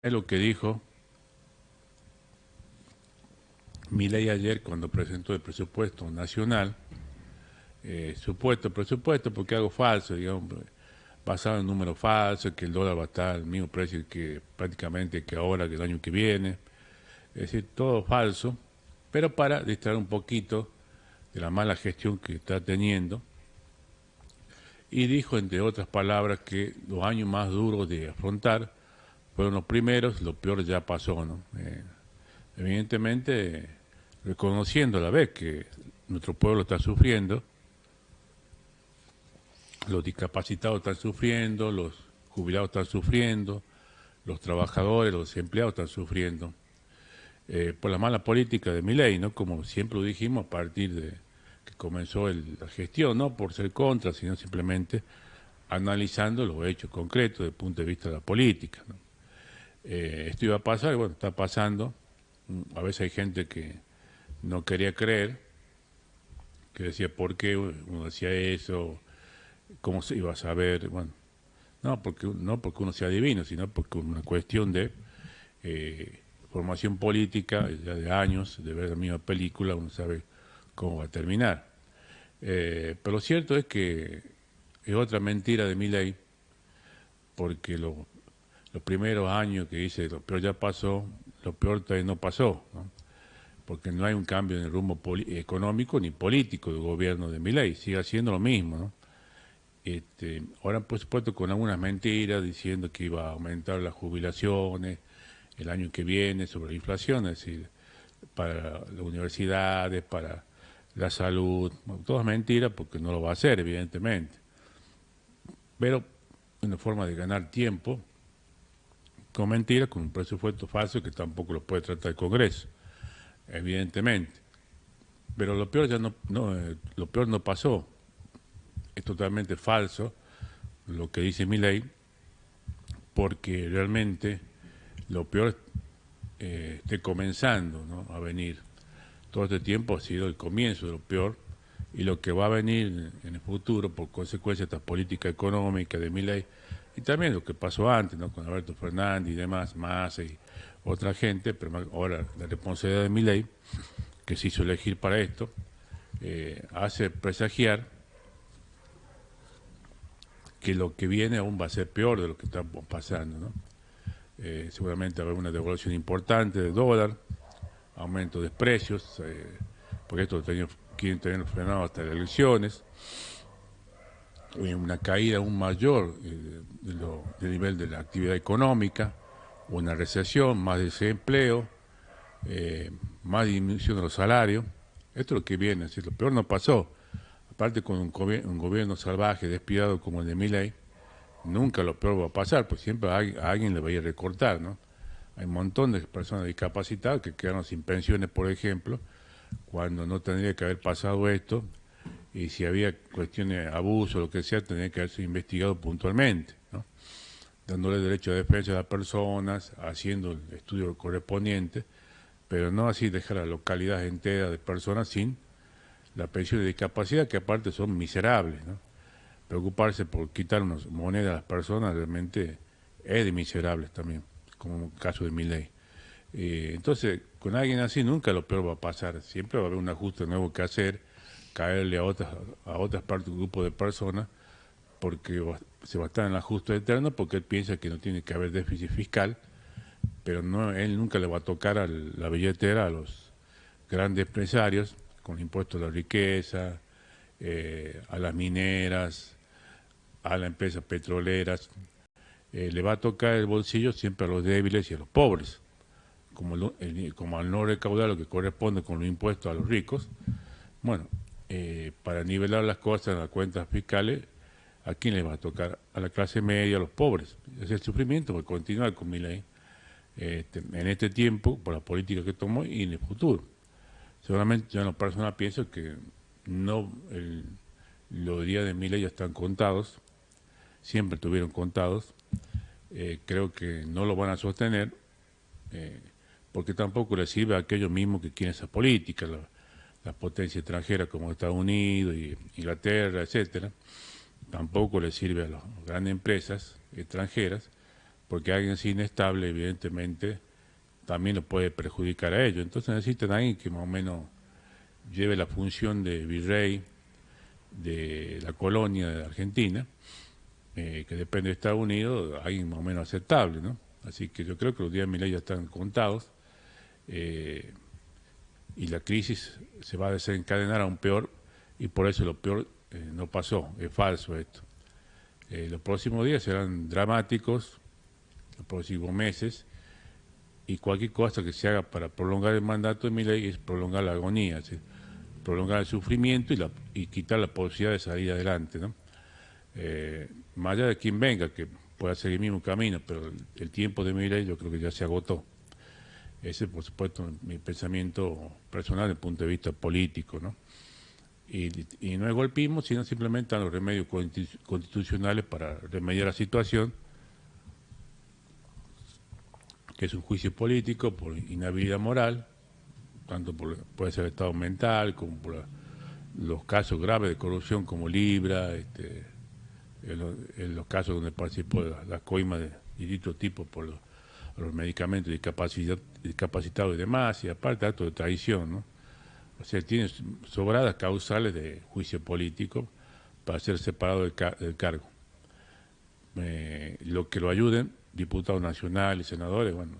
Es lo que dijo Milei ayer cuando presentó el presupuesto nacional, supuesto presupuesto, porque algo falso, digamos, basado en números falsos, que el dólar va a estar al mismo precio que prácticamente que ahora, que el año que viene, es decir, todo falso, pero para distraer un poquito de la mala gestión que está teniendo, y dijo, entre otras palabras, que los años más duros de afrontar fueron los primeros, lo peor ya pasó, ¿no? Evidentemente, reconociendo a la vez que nuestro pueblo está sufriendo, los discapacitados están sufriendo, los jubilados están sufriendo, los trabajadores, los empleados están sufriendo, por la mala política de Milei, ¿no? Como siempre lo dijimos a partir de que comenzó la gestión, no por ser contra, sino simplemente analizando los hechos concretos desde el punto de vista de la política, ¿no? Esto iba a pasar, y bueno, está pasando. A veces hay gente que no quería creer, que decía, ¿por qué uno decía eso? ¿Cómo se iba a saber? Bueno, no porque uno sea divino, sino porque una cuestión de formación política, ya de años, de ver la misma película, uno sabe cómo va a terminar. Pero lo cierto es que es otra mentira de Milei, porque los primeros años que dice lo peor ya pasó, lo peor todavía no pasó, ¿no? Porque no hay un cambio en el rumbo económico ni político del gobierno de Milei, sigue haciendo lo mismo, ¿no? Ahora, por supuesto, con algunas mentiras, diciendo que iba a aumentar las jubilaciones el año que viene sobre la inflación, es decir, para las universidades, para la salud, bueno, todas mentiras, porque no lo va a hacer, evidentemente. Pero una forma de ganar tiempo con mentiras, con un presupuesto falso que tampoco lo puede tratar el Congreso, evidentemente. Pero lo peor ya lo peor no pasó. Es totalmente falso lo que dice Milei, porque realmente lo peor esté comenzando, ¿no?, a venir. Todo este tiempo ha sido el comienzo de lo peor, y lo que va a venir en el futuro por consecuencia de esta política económica de Milei, y también lo que pasó antes, ¿no?, con Alberto Fernández y demás, más y otra gente, pero ahora la responsabilidad de Milei, que se hizo elegir para esto, hace presagiar que lo que viene aún va a ser peor de lo que está pasando, ¿no? Seguramente va a haber una devaluación importante del dólar, aumento de precios, porque esto quieren tener frenado hasta las elecciones, una caída aún mayor del nivel de la actividad económica, una recesión, más desempleo, más disminución de los salarios. Esto es lo que viene, lo peor no pasó. Aparte, con un gobierno salvaje, despiadado como el de Milei, nunca lo peor va a pasar, pues siempre a alguien le va a ir a recortar, ¿no? Hay un montón de personas discapacitadas que quedaron sin pensiones, por ejemplo, cuando no tendría que haber pasado esto, y si había cuestiones de abuso o lo que sea, tendría que haberse investigado puntualmente, ¿no?, dándole derecho a defensa a las personas, haciendo el estudio correspondiente, pero no así dejar a localidades enteras de personas sin la pensión de discapacidad, que aparte son miserables, ¿no? Preocuparse por quitar unas monedas a las personas realmente es de miserables también, como el caso de Milei. Entonces, con alguien así nunca lo peor va a pasar, siempre va a haber un ajuste nuevo que hacer, caerle a otras partes del grupo de personas, porque se va a estar en el ajuste eterno, porque él piensa que no tiene que haber déficit fiscal, pero no, él nunca le va a tocar la billetera a los grandes empresarios, con impuestos a la riqueza, a las mineras, a las empresas petroleras. Le va a tocar el bolsillo siempre a los débiles y a los pobres, como al no recaudar lo que corresponde con los impuestos a los ricos. Bueno, para nivelar las cosas en las cuentas fiscales, ¿a quién le va a tocar? A la clase media, a los pobres. Es el sufrimiento va a continuar con Milei, en este tiempo, por la política que tomó, y en el futuro. Seguramente yo en lo personal pienso que no, los días de Milei ya están contados, siempre estuvieron contados. Creo que no lo van a sostener, eh, porque tampoco le sirve a aquellos mismos que quieren esa política, las potencias extranjeras como Estados Unidos y Inglaterra, etcétera. Tampoco le sirve a las grandes empresas extranjeras, porque alguien así inestable, evidentemente, también lo puede perjudicar a ellos. Entonces necesitan a alguien que más o menos lleve la función de virrey de la colonia de Argentina, que depende de Estados Unidos, alguien más o menos aceptable, ¿no? Así que yo creo que los días de Milei ya están contados, eh, y la crisis se va a desencadenar aún peor, y por eso lo peor no pasó, es falso esto. Los próximos días serán dramáticos, los próximos meses, y cualquier cosa que se haga para prolongar el mandato de Milei es prolongar la agonía, ¿sí? Prolongar el sufrimiento y quitar la posibilidad de salir adelante, ¿no? Más allá de quien venga, que pueda seguir el mismo camino, pero el tiempo de Milei yo creo que ya se agotó. Ese, por supuesto, mi pensamiento personal desde el punto de vista político, ¿no? Y no es golpismo, sino simplemente a los remedios constitucionales para remediar la situación, que es un juicio político por inhabilidad moral, tanto puede ser estado mental como por los casos graves de corrupción como Libra, en los casos donde participó la coima de distintos tipos por los medicamentos discapacitados y demás, y aparte actos de traición, ¿no? O sea, tiene sobradas causales de juicio político para ser separado del cargo. Lo que lo ayuden, diputados nacionales, senadores, bueno,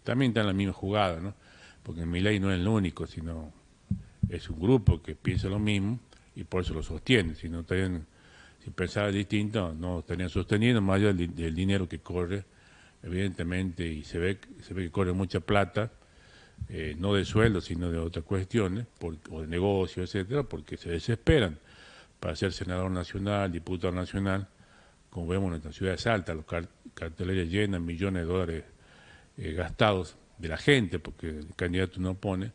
también están en la misma jugada, ¿no? Porque Milei no es el único, sino es un grupo que piensa lo mismo y por eso lo sostiene. Si no estarían, si pensara distinto, no estarían sosteniendo, más allá del dinero que corre, evidentemente, y se ve que corre mucha plata, no de sueldo, sino de otras cuestiones, o de negocio, etcétera, porque se desesperan para ser senador nacional, diputado nacional, como vemos en nuestra ciudad de Salta, los carteleras llenas, millones de dólares gastados de la gente, porque el candidato no pone,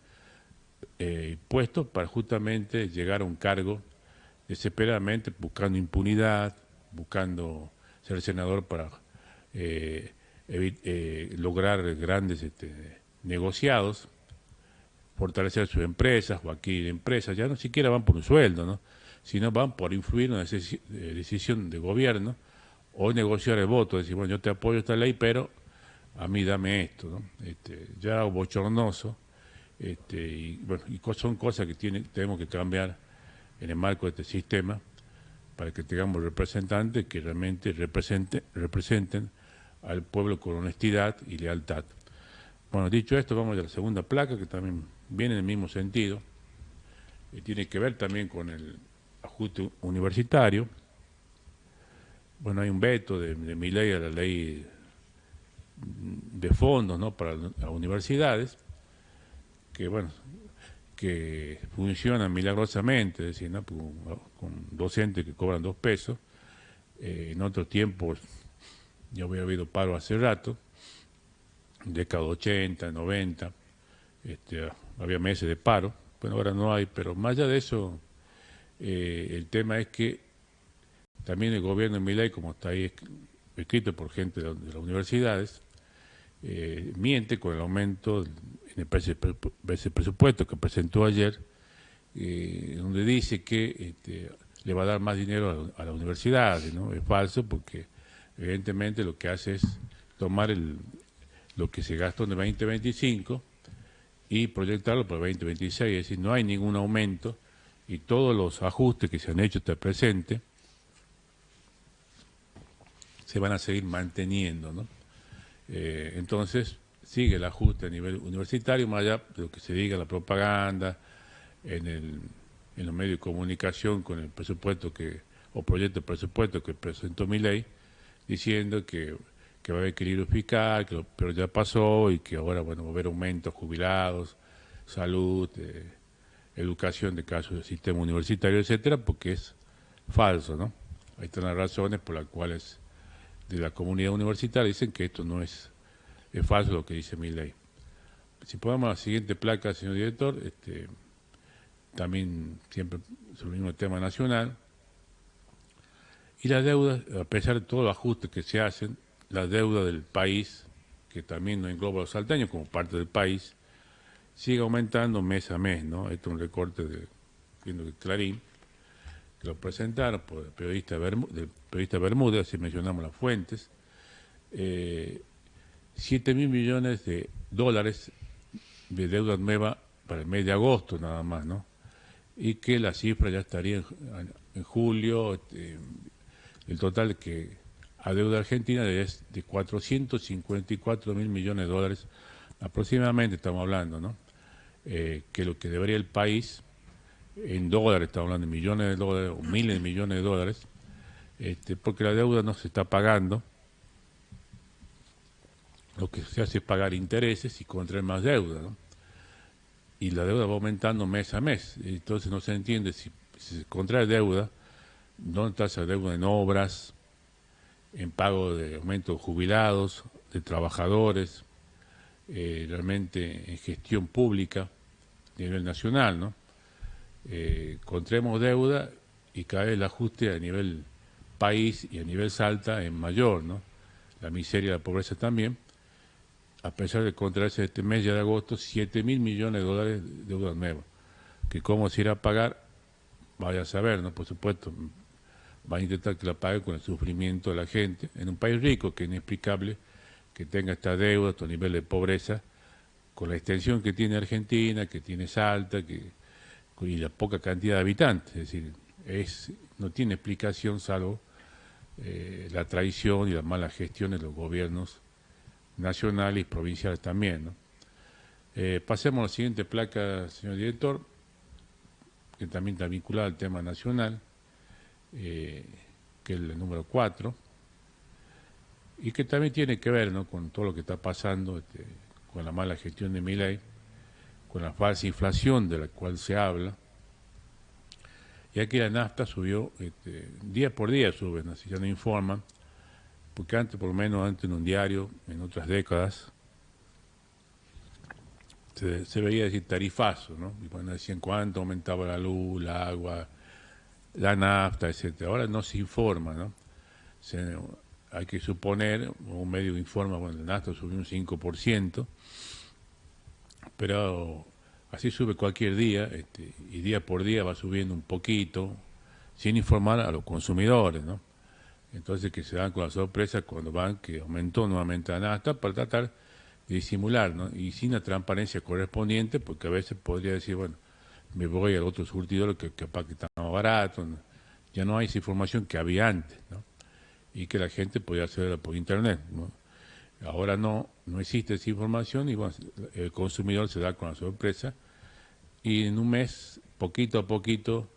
puestos para justamente llegar a un cargo desesperadamente, buscando impunidad, buscando ser senador para lograr grandes negociados, fortalecer sus empresas o adquirir empresas. Ya no siquiera van por un sueldo, ¿no? Sino van por influir en una decisión de gobierno o negociar el voto, decir, bueno, yo te apoyo esta ley, pero a mí dame esto, ¿no? Ya bochornoso, y bueno, son cosas que tenemos que cambiar en el marco de este sistema para que tengamos representantes que realmente representen al pueblo con honestidad y lealtad. Bueno, dicho esto, vamos a la segunda placa, que también viene en el mismo sentido, y tiene que ver también con el ajuste universitario. Bueno, hay un veto de Milei a la ley de fondos, ¿no?, para las universidades, que bueno, que funcionan milagrosamente, es decir, ¿no?, con docentes que cobran 2 pesos. En otros tiempos yo había habido paro hace rato, década 80, 90, había meses de paro. Bueno, ahora no hay, pero más allá de eso, el tema es que también el gobierno de Milei, como está ahí escrito por gente de las universidades, miente con el aumento en el presupuesto que presentó ayer, donde dice que le va a dar más dinero a las universidades, ¿no? Es falso, porque evidentemente lo que hace es tomar lo que se gastó en el 2025 y proyectarlo para el 2026, es decir, no hay ningún aumento y todos los ajustes que se han hecho hasta el presente se van a seguir manteniendo, ¿no? Entonces, sigue el ajuste a nivel universitario, más allá de lo que se diga en la propaganda, en los medios de comunicación, con el presupuesto o proyecto de presupuesto que presentó Milei, diciendo que va a haber equilibrio fiscal, pero ya pasó y que ahora, bueno, va a haber aumentos, jubilados, salud, educación de casos del sistema universitario, etcétera, porque es falso, ¿no? Ahí están las razones por las cuales de la comunidad universitaria dicen que esto no es falso lo que dice Milei. Si podemos a la siguiente placa, señor director, también siempre sobre el mismo tema nacional. Y la deuda, a pesar de todos los ajustes que se hacen, la deuda del país, que también no engloba a los salteños como parte del país, sigue aumentando mes a mes, ¿no? Esto es un recorte de Clarín, que lo presentaron por el periodista Bermúdez, si mencionamos las fuentes. 7.000 millones de dólares de deuda nueva para el mes de agosto nada más, ¿no? Y que la cifra ya estaría en julio, el total que adeuda Argentina es de 454.000 millones de dólares aproximadamente, estamos hablando, ¿no? Que lo que debería el país, en dólares, estamos hablando de millones de dólares o miles de millones de dólares, porque la deuda no se está pagando, lo que se hace es pagar intereses y contraer más deuda, ¿no? Y la deuda va aumentando mes a mes, entonces no se entiende si se contrae deuda, ¿dónde está esa deuda en obras, en pago de aumento de jubilados, de trabajadores, realmente en gestión pública a nivel nacional, ¿no? Contraemos deuda y cada vez el ajuste a nivel país y a nivel Salta es mayor, ¿no? La miseria y la pobreza también, a pesar de contraerse este mes ya de agosto 7.000 millones de dólares de deuda nueva, que cómo se irá a pagar, vaya a saber, ¿no? Por supuesto, va a intentar que la pague con el sufrimiento de la gente, en un país rico que es inexplicable que tenga esta deuda, estos niveles de pobreza, con la extensión que tiene Argentina, que tiene Salta, y la poca cantidad de habitantes, es decir, no tiene explicación salvo la traición y la mala gestión de los gobiernos nacionales y provinciales también, ¿no? Pasemos a la siguiente placa, señor director, que también está vinculada al tema nacional, que es el número 4, y que también tiene que ver, ¿no?, con todo lo que está pasando, con la mala gestión de Milei, con la falsa inflación de la cual se habla. Y aquí la nafta subió, día por día sube, ¿no? Si ya no informan, porque antes, por lo menos antes en un diario, en otras décadas, se veía decir tarifazo, ¿no? Y bueno, decían cuánto aumentaba la luz, el agua, la nafta, etcétera. Ahora no se informa, ¿no? Hay que suponer, un medio informa, bueno, la nafta subió un 5%, pero así sube cualquier día, y día por día va subiendo un poquito, sin informar a los consumidores, ¿no? Entonces que se dan con la sorpresa cuando van que aumentó nuevamente la nafta para tratar de disimular, ¿no? Y sin la transparencia correspondiente, porque a veces podría decir, bueno, me voy al otro surtidor que capaz que está más barato, ¿no? Ya no hay esa información que había antes, ¿no? Y que la gente podía hacerla por internet, ¿no? Ahora no existe esa información y bueno, el consumidor se da con la sorpresa y en un mes, poquito a poquito,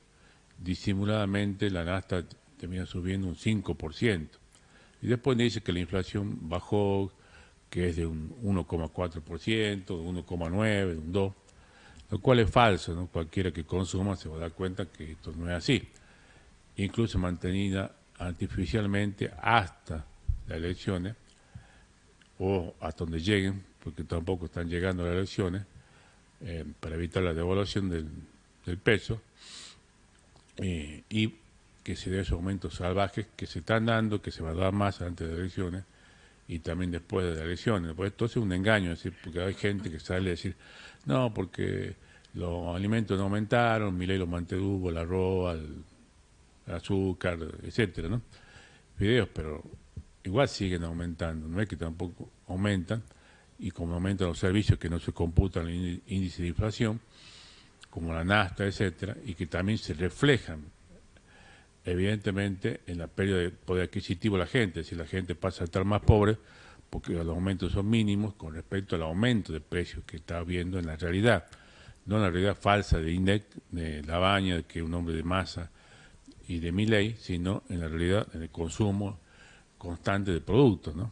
disimuladamente, la nafta termina subiendo un 5%. Y después dice que la inflación bajó, que es de un 1,4%, de 1,9%, de un 2%, lo cual es falso, ¿no? Cualquiera que consuma se va a dar cuenta que esto no es así. Incluso mantenida artificialmente hasta las elecciones, o hasta donde lleguen, porque tampoco están llegando a las elecciones, para evitar la devaluación del peso, y que se dé esos aumentos salvajes que se están dando, que se va a dar más antes de las elecciones y también después de las elecciones. Pues esto es un engaño, es decir, porque hay gente que sale a decir, no, porque los alimentos no aumentaron, Milei los mantuvo, el arroz, el azúcar, etcétera, ¿no? Videos, pero igual siguen aumentando, no es que tampoco aumentan, y como aumentan los servicios que no se computan en el índice de inflación, como la nafta, etcétera, y que también se reflejan evidentemente en la pérdida de poder adquisitivo de la gente, si la gente pasa a estar más pobre, porque los aumentos son mínimos con respecto al aumento de precios que está habiendo en la realidad, no en la realidad falsa de INDEC, de Labaña, que es un hombre de masa, y de Milei, sino en la realidad en el consumo constante de productos, ¿no?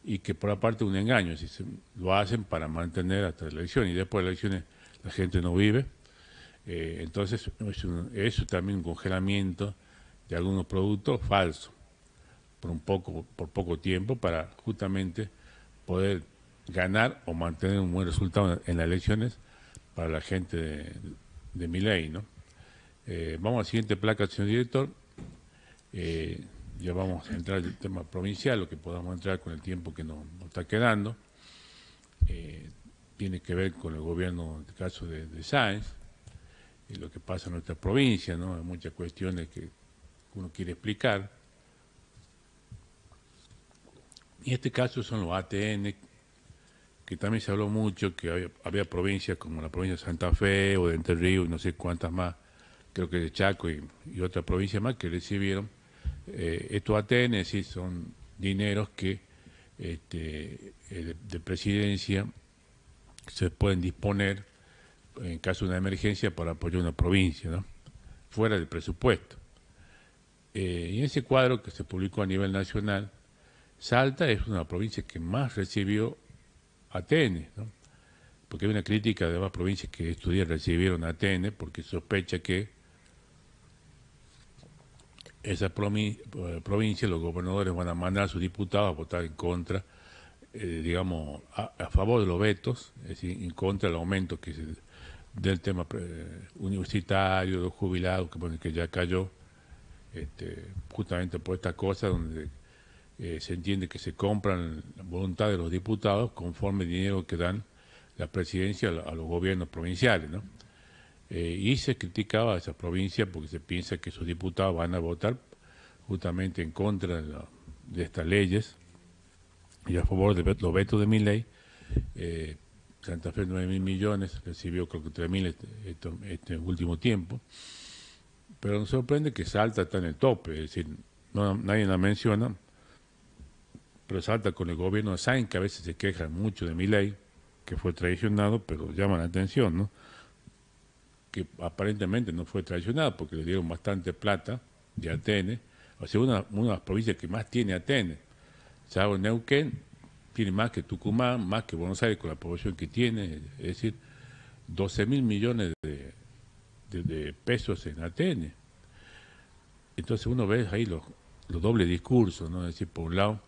Y que por aparte es un engaño, es decir, lo hacen para mantener hasta la elección, y después de las elecciones la gente no vive, entonces eso también un congelamiento de algunos productos falsos por poco tiempo para justamente poder ganar o mantener un buen resultado en las elecciones para la gente de Milei, ¿no? Vamos a la siguiente placa, señor director. Ya vamos a entrar en el tema provincial, lo que podamos entrar con el tiempo que nos está quedando. Tiene que ver con el gobierno, en el caso de Sáenz, y lo que pasa en nuestra provincia, ¿no? Hay muchas cuestiones que uno quiere explicar. Y en este caso son los ATN, que también se habló mucho, que había provincias como la provincia de Santa Fe o de Entre Ríos y no sé cuántas más, creo que de Chaco y otra provincia más que recibieron. Estos ATN sí son dineros que de presidencia se pueden disponer en caso de una emergencia para apoyar una provincia, ¿no? Fuera del presupuesto. Y en ese cuadro que se publicó a nivel nacional, Salta es una de las provincias que más recibió ATN, ¿no? Porque hay una crítica de las provincias que estos días recibieron ATN porque sospecha que esa provincia, los gobernadores van a mandar a sus diputados a votar en contra, digamos, a favor de los vetos, es decir, en contra del aumento del tema universitario, de los jubilados, que ya cayó, justamente por esta cosa donde se entiende que se compran la voluntad de los diputados conforme el dinero que dan la presidencia a los gobiernos provinciales, ¿no? Y se criticaba a esa provincia porque se piensa que sus diputados van a votar justamente en contra de estas leyes y a favor de los vetos de Milei. Santa Fe 9.000 millones, recibió creo que 3.000 este último tiempo, pero nos sorprende que Salta está en el tope, es decir, nadie la menciona, pero Salta con el gobierno de Sáenz, que a veces se queja mucho de Milei, que fue traicionado, pero llama la atención, ¿no? Que aparentemente no fue traicionado porque le dieron bastante plata de ATN, o sea, una de las provincias que más tiene ATN. Salvo Neuquén, tiene más que Tucumán, más que Buenos Aires con la población que tiene, es decir, 12.000 millones de pesos en ATN. Entonces uno ve ahí los dobles discursos, ¿no? Es decir, por un lado,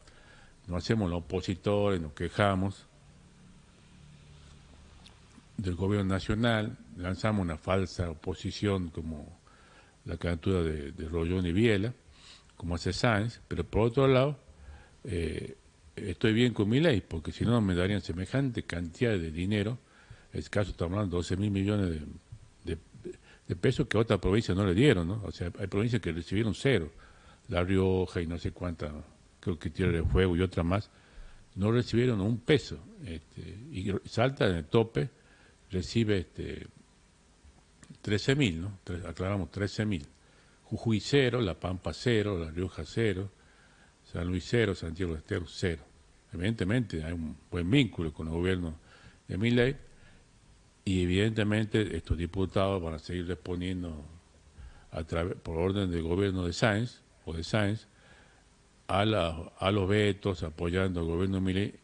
nos hacemos los opositores, nos quejamos del gobierno nacional, lanzamos una falsa oposición como la candidatura de Rollón y Viela, como hace Sáenz, pero por otro lado, estoy bien con Milei, porque si no me darían semejante cantidad de dinero, en este caso estamos hablando de 12.000 millones de pesos que a otra provincia no le dieron, ¿no? O sea, hay provincias que recibieron cero, La Rioja y no sé cuántas, creo que Tierra del Fuego y otra más, no recibieron un peso, y Salta en el tope, recibe 13.000, ¿no? Aclaramos 13.000. Jujuy 0, La Pampa 0, La Rioja 0, San Luis 0, Santiago del Estero 0. Evidentemente hay un buen vínculo con el gobierno de Milei y evidentemente estos diputados van a seguir respondiendo por orden del gobierno de Sáenz a los vetos, apoyando al gobierno de Milei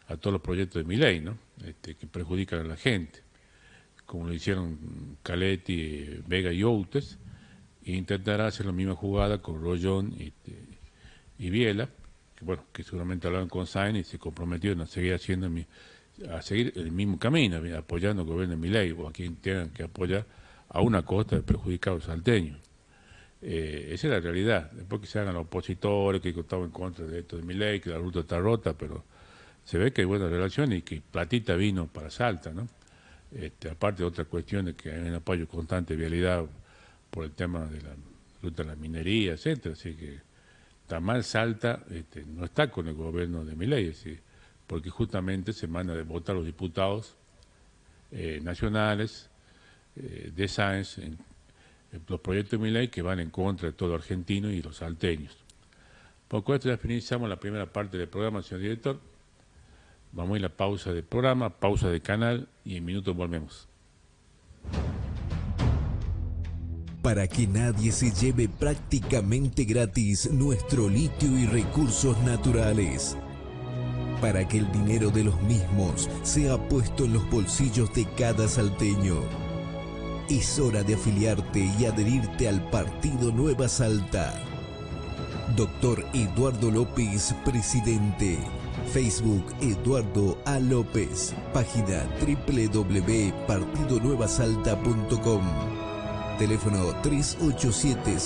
a todos los proyectos de Milei, ¿no? Que perjudican a la gente, como lo hicieron Caletti, Vega y Outes, e intentará hacer la misma jugada con Rollón y Viela, que bueno, que seguramente hablaron con Sáenz y se comprometieron a seguir el mismo camino, apoyando al gobierno de Milei o a quien tengan que apoyar a una costa de perjudicados salteños. Esa es la realidad. Después que se hagan los opositores, que estaban en contra de esto de Milei, que la ruta está rota, pero se ve que hay buena relación y que platita vino para Salta, ¿no? Aparte de otras cuestiones, que hay un apoyo constante de vialidad por el tema de la ruta de la minería, etcétera, así que está mal Salta, no está con el gobierno de Milei, es decir, porque justamente se manda a votar los diputados nacionales de Sáenz en los proyectos de Milei que van en contra de todo argentino y los salteños. Por esto ya finalizamos la primera parte del programa, señor director. Vamos a ir a la pausa del programa, pausa del canal y en minutos volvemos. Para que nadie se lleve prácticamente gratis nuestro litio y recursos naturales. Para que el dinero de los mismos sea puesto en los bolsillos de cada salteño. Es hora de afiliarte y adherirte al Partido Nueva Salta. Doctor Eduardo López, presidente. Facebook Eduardo A. López. Página www.partidonuevasalta.com. Teléfono 387